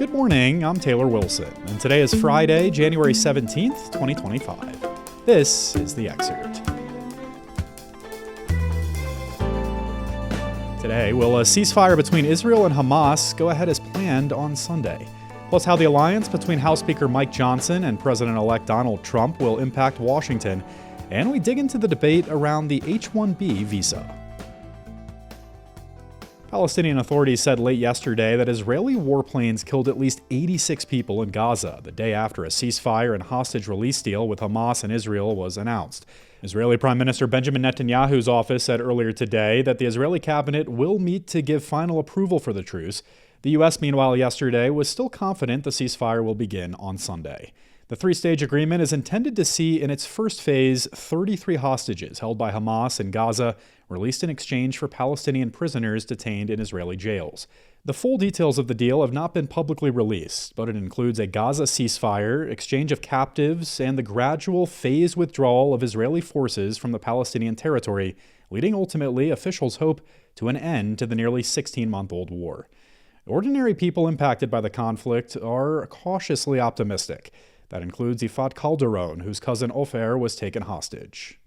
Good morning, I'm Taylor Wilson, and today is Friday, January 17th, 2025. This is the Excerpt. Today, will a ceasefire between Israel and Hamas go ahead as planned on Sunday? Plus, how the alliance between House Speaker Mike Johnson and President-elect Donald Trump will impact Washington, and we dig into the debate around the H1B Visa. Palestinian authorities said late yesterday that Israeli warplanes killed at least 86 people in Gaza the day after a ceasefire and hostage release deal with Hamas and Israel was announced. Israeli Prime Minister Benjamin Netanyahu's office said earlier today that the Israeli cabinet will meet to give final approval for the truce. The U.S., meanwhile, yesterday was still confident the ceasefire will begin on Sunday. The three-stage agreement is intended to see in its first phase 33 hostages held by Hamas in Gaza released in exchange for Palestinian prisoners detained in Israeli jails. The full details of the deal have not been publicly released, but it includes a Gaza ceasefire, exchange of captives, and the gradual phased withdrawal of Israeli forces from the Palestinian territory, leading ultimately, officials hope, to an end to the nearly 16-month-old war. Ordinary people impacted by the conflict are cautiously optimistic. That includes Ifat Calderon, whose cousin Ofer was taken hostage.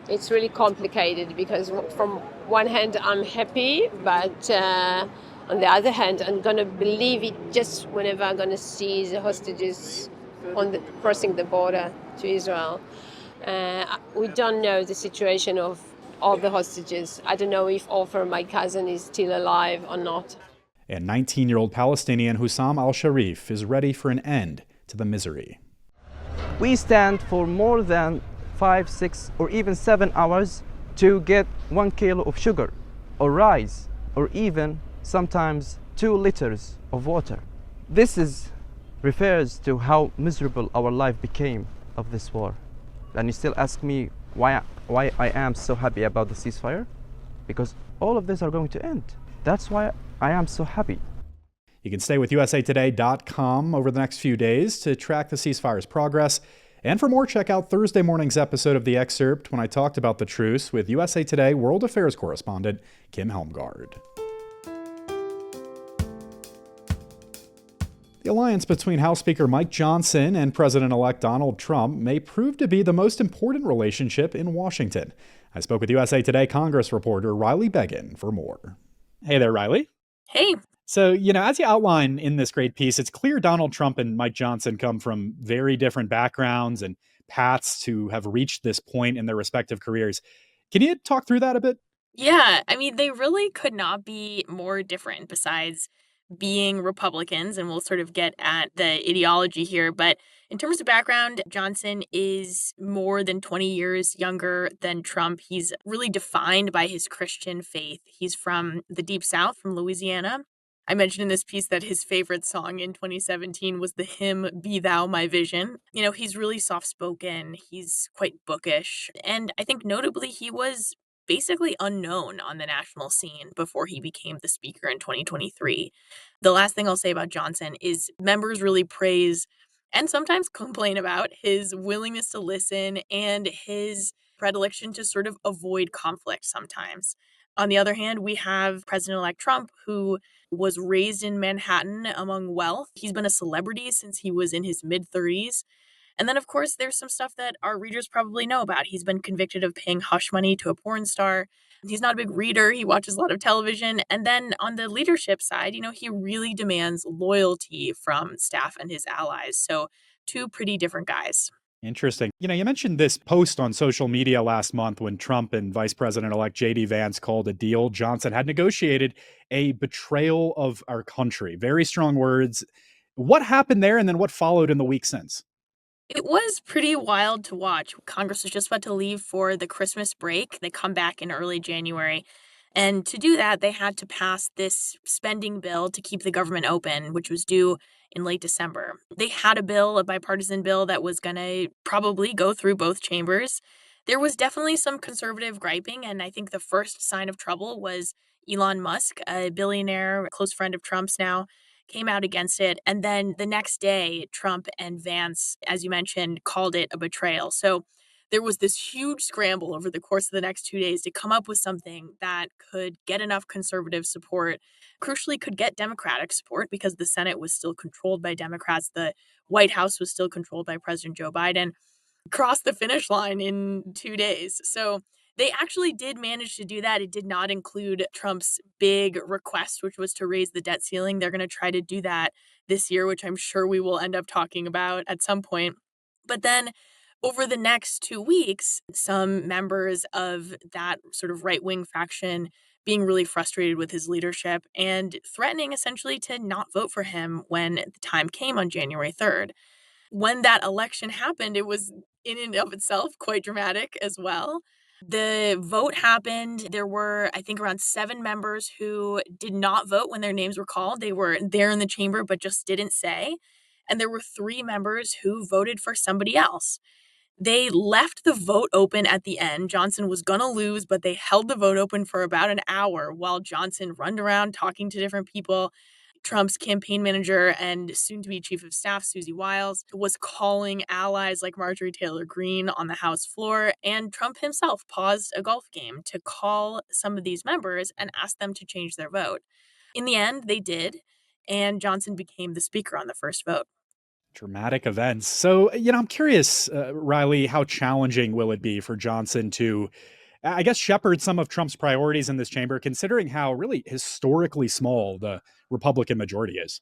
It's really complicated because from one hand I'm happy, but on the other hand I'm going to believe it just whenever I'm going to see the hostages crossing the border to Israel. We don't know the situation of all the hostages. I don't know if Ofer, my cousin, is still alive or not. And 19-year-old Palestinian Hussam al-Sharif is ready for an end to the misery. We stand for more than 5, 6, or even 7 hours to get 1 kilo of sugar, or rice, or even sometimes 2 liters of water. This refers to how miserable our life became of this war. And you still ask me why I am so happy about the ceasefire? Because all of this are going to end. That's why I am so happy. You can stay with usatoday.com over the next few days to track the ceasefire's progress. And for more, check out Thursday morning's episode of The Excerpt when I talked about the truce with USA Today World Affairs correspondent Kim Helmgard. The alliance between House Speaker Mike Johnson and President-elect Donald Trump may prove to be the most important relationship in Washington. I spoke with USA Today Congress reporter Riley Beggin for more. Hey there, Riley. Hey. So, as you outline in this great piece, it's clear Donald Trump and Mike Johnson come from very different backgrounds and paths to have reached this point in their respective careers. Can you talk through that a bit? Yeah, they really could not be more different besides being Republicans, and we'll sort of get at the ideology here. But in terms of background, Johnson is more than 20 years younger than Trump. He's really defined by his Christian faith. He's from the Deep South, from Louisiana. I mentioned in this piece that his favorite song in 2017 was the hymn Be Thou My Vision. He's really soft-spoken. He's quite bookish. And I think notably he was basically unknown on the national scene before he became the speaker in 2023. The last thing I'll say about Johnson is members really praise and sometimes complain about his willingness to listen and his predilection to sort of avoid conflict sometimes. On the other hand, we have President-elect Trump, who was raised in Manhattan among wealth. He's been a celebrity since he was in his mid-30s. And then, of course, there's some stuff that our readers probably know about. He's been convicted of paying hush money to a porn star. He's not a big reader. He watches a lot of television. And then on the leadership side, he really demands loyalty from staff and his allies. So 2 pretty different guys. Interesting. You mentioned this post on social media last month when Trump and Vice President-elect J.D. Vance called a deal Johnson had negotiated a betrayal of our country. Very strong words. What happened there, and then what followed in the week since? It was pretty wild to watch. Congress was just about to leave for the Christmas break. They come back in early January. And to do that, they had to pass this spending bill to keep the government open, which was due in late December. They had a bipartisan bill that was going to probably go through both chambers. There was definitely some conservative griping, and I think the first sign of trouble was Elon Musk, a billionaire, a close friend of Trump's now, came out against it. And then the next day, Trump and Vance, as you mentioned, called it a betrayal. So there was this huge scramble over the course of the next 2 days to come up with something that could get enough conservative support, crucially could get Democratic support because the Senate was still controlled by Democrats. The White House was still controlled by President Joe Biden, crossed the finish line in 2 days. So they actually did manage to do that. It did not include Trump's big request, which was to raise the debt ceiling. They're going to try to do that this year, which I'm sure we will end up talking about at some point. But then over the next 2 weeks, some members of that sort of right wing faction being really frustrated with his leadership and threatening essentially to not vote for him when the time came on January 3rd. When that election happened, it was in and of itself quite dramatic as well. The vote happened. There were, I think, around 7 members who did not vote when their names were called. They were there in the chamber, but just didn't say. And there were 3 members who voted for somebody else. They left the vote open at the end. Johnson was going to lose, but they held the vote open for about an hour while Johnson runned around talking to different people. Trump's campaign manager and soon-to-be chief of staff, Susie Wiles, was calling allies like Marjorie Taylor Greene on the House floor, and Trump himself paused a golf game to call some of these members and ask them to change their vote. In the end, they did, and Johnson became the speaker on the first vote. Dramatic events. So, I'm curious, Riley, how challenging will it be for Johnson to, I guess, shepherd some of Trump's priorities in this chamber, considering how really historically small the Republican majority is?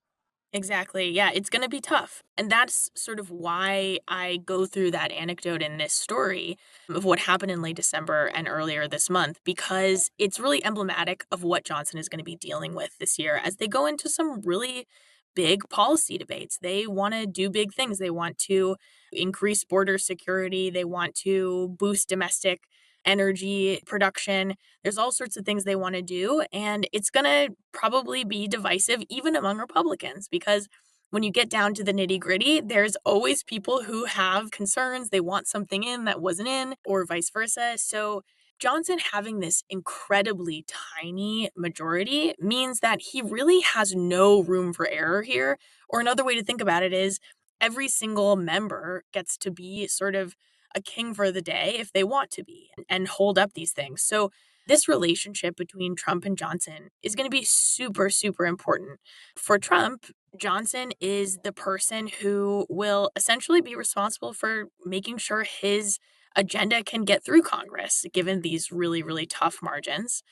Exactly. Yeah, it's going to be tough. And that's sort of why I go through that anecdote in this story of what happened in late December and earlier this month, because it's really emblematic of what Johnson is going to be dealing with this year as they go into some really big policy debates. They want to do big things. They want to increase border security, they want to boost domestic energy production. There's all sorts of things they want to do. And it's going to probably be divisive even among Republicans because when you get down to the nitty gritty, there's always people who have concerns. They want something in that wasn't in, or vice versa. So Johnson having this incredibly tiny majority means that he really has no room for error here. Or another way to think about it is every single member gets to be sort of a king for the day if they want to be and hold up these things. So this relationship between Trump and Johnson is going to be super, super important. For Trump, Johnson is the person who will essentially be responsible for making sure his agenda can get through Congress, given these really, really tough margins.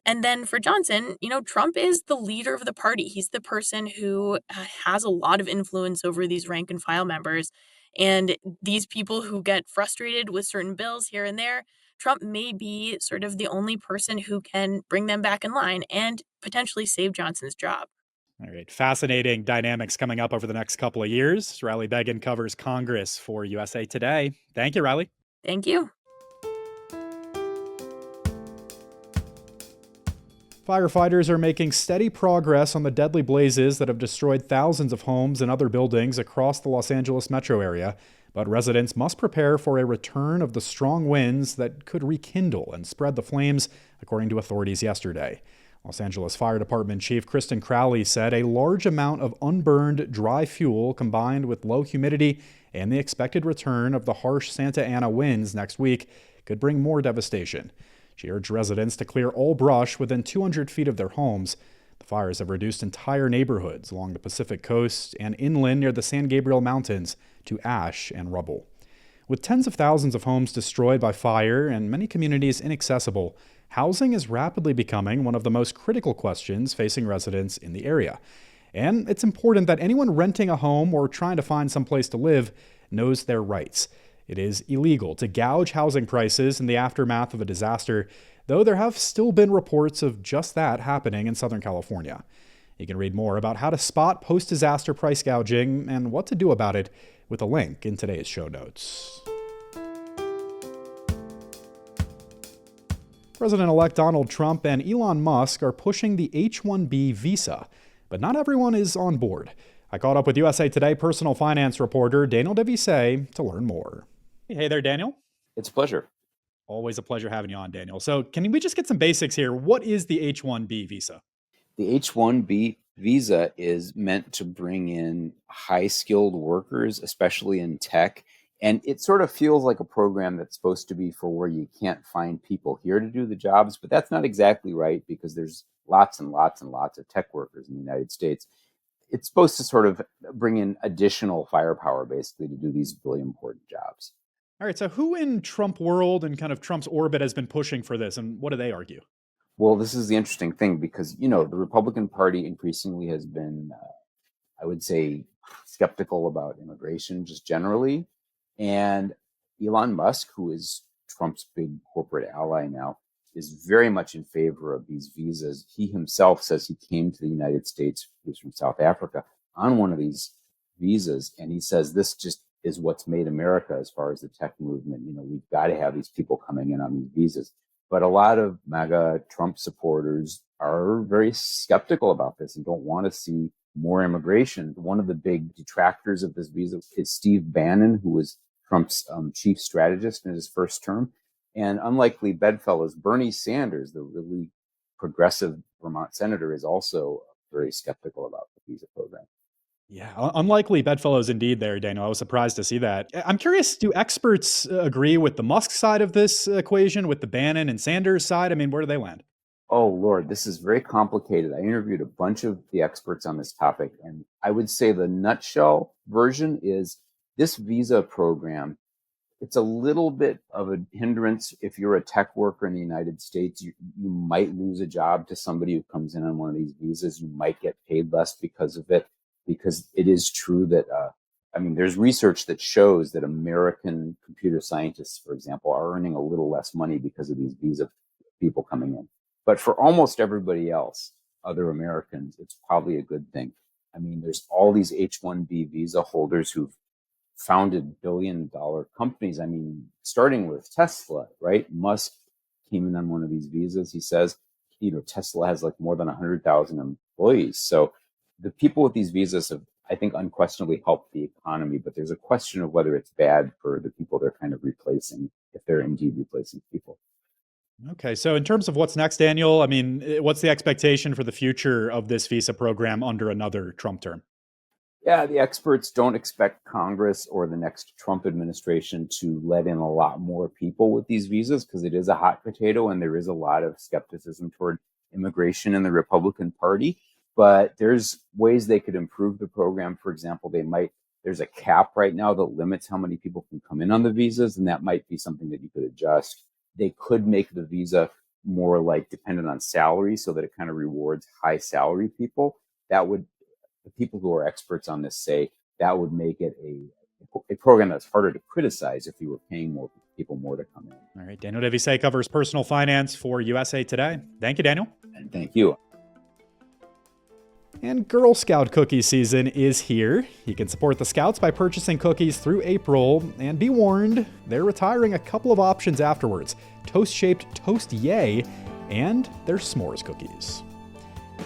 And then for Johnson, Trump is the leader of the party. He's the person who has a lot of influence over these rank and file members. And these people who get frustrated with certain bills here and there, Trump may be sort of the only person who can bring them back in line and potentially save Johnson's job. All right. Fascinating dynamics coming up over the next couple of years. Riley Beggin covers Congress for USA Today. Thank you, Riley. Thank you. Firefighters are making steady progress on the deadly blazes that have destroyed thousands of homes and other buildings across the Los Angeles metro area. But residents must prepare for a return of the strong winds that could rekindle and spread the flames, according to authorities yesterday. Los Angeles Fire Department Chief Kristen Crowley said a large amount of unburned dry fuel combined with low humidity and the expected return of the harsh Santa Ana winds next week could bring more devastation. She urged residents to clear all brush within 200 feet of their homes. The fires have reduced entire neighborhoods along the Pacific coast and inland near the San Gabriel Mountains to ash and rubble. With tens of thousands of homes destroyed by fire and many communities inaccessible, housing is rapidly becoming one of the most critical questions facing residents in the area. And it's important that anyone renting a home or trying to find someplace to live knows their rights. It is illegal to gouge housing prices in the aftermath of a disaster, though there have still been reports of just that happening in Southern California. You can read more about how to spot post-disaster price gouging and what to do about it with a link in today's show notes. President-elect Donald Trump and Elon Musk are pushing the H1B Visa, but not everyone is on board. I caught up with USA Today personal finance reporter Daniel DeVise to learn more. Hey there, Daniel. It's a pleasure. Always a pleasure having you on, Daniel. So can we just get some basics here? What is the H1B visa? The H1B visa is meant to bring in high-skilled workers, especially in tech And it sort of feels like a program that's supposed to be for where you can't find people here to do the jobs, but that's not exactly right because there's lots and lots and lots of tech workers in the United States. It's supposed to sort of bring in additional firepower, basically, to do these really important jobs. All right, so who in Trump world and kind of Trump's orbit has been pushing for this, and what do they argue? Well, this is the interesting thing because, the Republican Party increasingly has been, I would say, skeptical about immigration just generally. And Elon Musk, who is Trump's big corporate ally now, is very much in favor of these visas. He himself says he came to the United States, he was from South Africa, on one of these visas. And he says this just is what's made America as far as the tech movement. We've got to have these people coming in on these visas. But a lot of MAGA Trump supporters are very skeptical about this and don't want to see more immigration. One of the big detractors of this visa is Steve Bannon, who was Trump's chief strategist in his first term. And unlikely bedfellows, Bernie Sanders, the really progressive Vermont senator, is also very skeptical about the visa program. Yeah, unlikely bedfellows indeed there, Daniel. I was surprised to see that. I'm curious, do experts agree with the Musk side of this equation, with the Bannon and Sanders side? I mean, where do they land? Oh, Lord, this is very complicated. I interviewed a bunch of the experts on this topic, and I would say the nutshell version is this visa program, it's a little bit of a hindrance. If you're a tech worker in the United States, you might lose a job to somebody who comes in on one of these visas. You might get paid less because of it, because it is true that, there's research that shows that American computer scientists, for example, are earning a little less money because of these visa people coming in. But for almost everybody else, other Americans, it's probably a good thing. There's all these H1B Visa holders who've founded billion-dollar companies. Starting with Tesla, right? Musk came in on one of these visas. He says, Tesla has like more than 100,000 employees. So the people with these visas have, I think, unquestionably helped the economy. But there's a question of whether it's bad for the people they're kind of replacing, if they're indeed replacing people. Okay, so in terms of what's next, Daniel, what's the expectation for the future of this visa program under another Trump term? Yeah, the experts don't expect Congress or the next Trump administration to let in a lot more people with these visas because it is a hot potato and there is a lot of skepticism toward immigration in the Republican Party. But there's ways they could improve the program. For example, there's a cap right now that limits how many people can come in on the visas, and that might be something that you could adjust. They could make the visa more like dependent on salary so that it kind of rewards high salary people. The people who are experts on this say that would make it a program that's harder to criticize if you were paying more people more to come in. All right, Daniel Devisay covers personal finance for USA Today. Thank you, Daniel. And thank you. And Girl Scout cookie season is here. You can support the Scouts by purchasing cookies through April, and be warned, they're retiring a couple of options afterwards. Toast-shaped Toast Yay, and their s'mores cookies.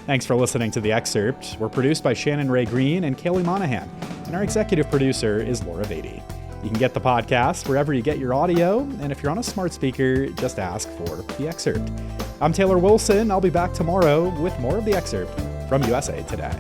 Thanks for listening to The Excerpt. We're produced by Shannon Ray Green and Kaylee Monahan, and our executive producer is Laura Beatty. You can get the podcast wherever you get your audio, and if you're on a smart speaker, just ask for The Excerpt. I'm Taylor Wilson. I'll be back tomorrow with more of The Excerpt from USA Today.